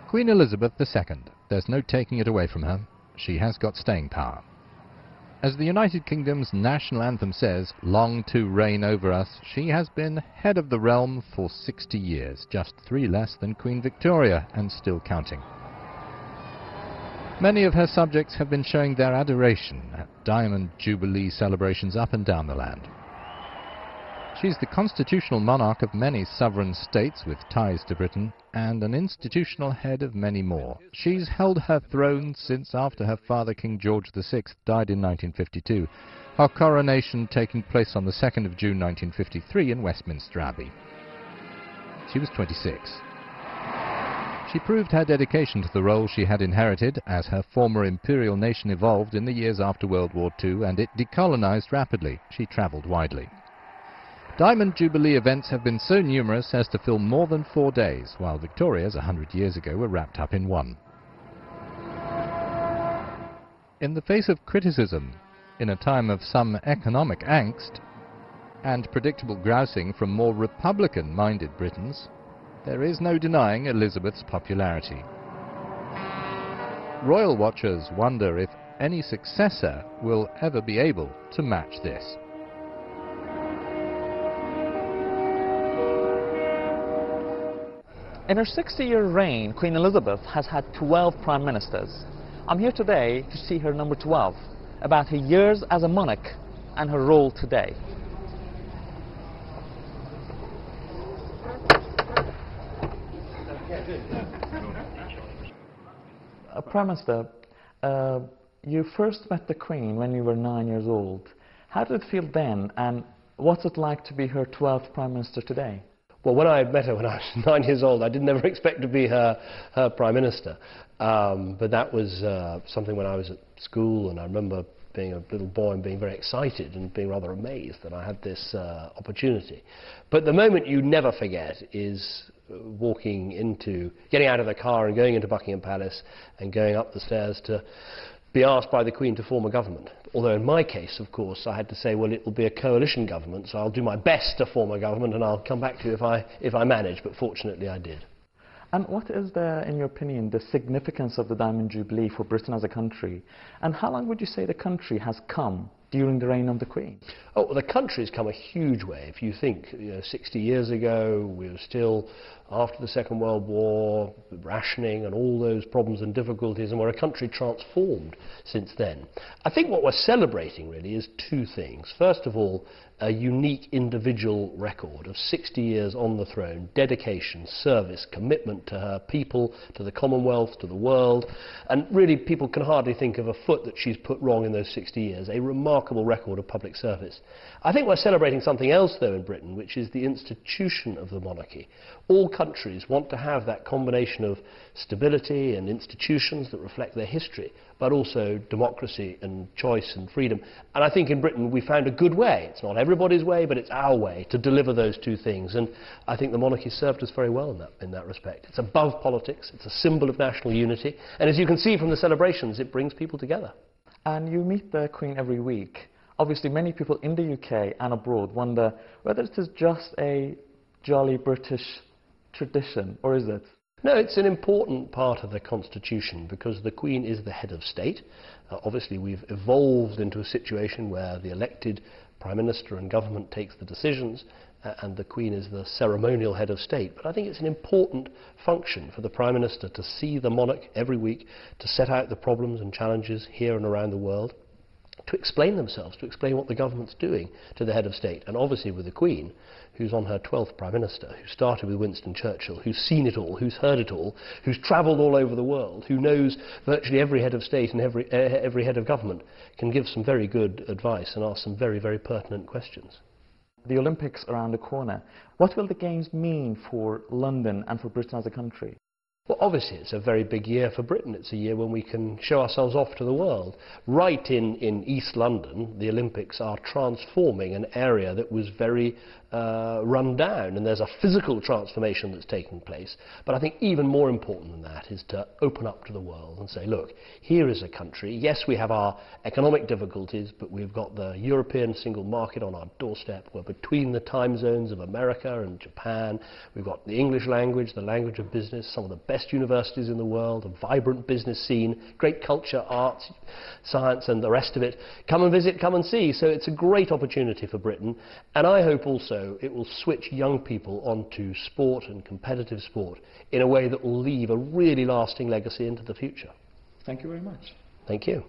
Queen Elizabeth II. There's no taking it away from her. She has got staying power. As the United Kingdom's national anthem says, "Long to reign over us," she has been head of the realm for 60 years, just 3 less than Queen Victoria, and still counting. Many of her subjects have been showing their adoration at Diamond Jubilee celebrations up and down the land. She's the constitutional monarch of many sovereign states with ties to Britain, and an institutional head of many more. She's held her throne since after her father King George VI died in 1952, her coronation taking place on the 2nd of June 1953 in Westminster Abbey. She was 26. She proved her dedication to the role she had inherited as her former imperial nation evolved in the years after World War II, and it decolonized rapidly. She travelled widely. Diamond Jubilee events have been so numerous as to fill more than 4 days, while Victoria's 100 years ago were wrapped up in 1. In the face of criticism, in a time of some economic angst, and predictable grousing from more Republican-minded Britons, there is no denying Elizabeth's popularity. Royal watchers wonder if any successor will ever be able to match this. In her 60-year reign, Queen Elizabeth has had 12 Prime Ministers. I'm here today to see her number 12, about her years as a monarch and her role today. Prime Minister, you first met the Queen when you were 9 years old. How did it feel then, and what's it like to be her 12th Prime Minister today? Well, when I met her when I was 9 years old, I didn't ever expect to be her Prime Minister. But that was something when I was at school, and I remember being a little boy and being very excited and being rather amazed that I had this opportunity. But the moment you never forget is getting out of the car and going into Buckingham Palace and going up the stairs to be asked by the Queen to form a government. Although in my case, of course, I had to say, well, it will be a coalition government, so I'll do my best to form a government, and I'll come back to you if I manage, but fortunately I did. And what is in your opinion, the significance of the Diamond Jubilee for Britain as a country? And how long would you say the country has come during the reign of the Queen? Oh, well, the country's come a huge way. If you think, 60 years ago, we were still, after the Second World War, rationing and all those problems and difficulties, and we're a country transformed since then. I think what we're celebrating, really, is 2 things. First of all, a unique individual record of 60 years on the throne, dedication, service, commitment to her people, to the Commonwealth, to the world, and really people can hardly think of a foot that she's put wrong in those 60 years, a remarkable record of public service. I think we're celebrating something else, though, in Britain, which is the institution of the monarchy. All countries want to have that combination of stability and institutions that reflect their history, but also democracy and choice and freedom. And I think in Britain we found a good way. It's not everybody's way, but it's our way to deliver those 2 things. And I think the monarchy served us very well in that respect. It's above politics, it's a symbol of national unity, and as you can see from the celebrations, it brings people together. And you meet the Queen every week. Obviously many people in the UK and abroad wonder whether it is just a jolly British tradition, or is it? No, it's an important part of the Constitution because the Queen is the head of state. Obviously we've evolved into a situation where the elected Prime Minister and government takes the decisions and the Queen is the ceremonial head of state. But I think it's an important function for the Prime Minister to see the monarch every week, to set out the problems and challenges here and around the world, to explain themselves, to explain what the government's doing to the head of state. And obviously with the Queen, who's on her 12th Prime Minister, who started with Winston Churchill, who's seen it all, who's heard it all, who's travelled all over the world, who knows virtually every head of state and every head of government, can give some very good advice and ask some very, very pertinent questions. The Olympics around the corner. What will the Games mean for London and for Britain as a country? Well, obviously it's a very big year for Britain. It's a year when we can show ourselves off to the world. Right in East London, the Olympics are transforming an area that was very run down, and there's a physical transformation that's taking place. But I think even more important than that is to open up to the world and say, look, here is a country. Yes, we have our economic difficulties, but we've got the European single market on our doorstep. We're between the time zones of America and Japan. We've got the English language, the language of business, some of the best universities in the world, a vibrant business scene, great culture, arts, science, and the rest of it. Come and visit, come and see. So it's a great opportunity for Britain, and I hope also it will switch young people onto sport and competitive sport in a way that will leave a really lasting legacy into the future. Thank you very much. Thank you.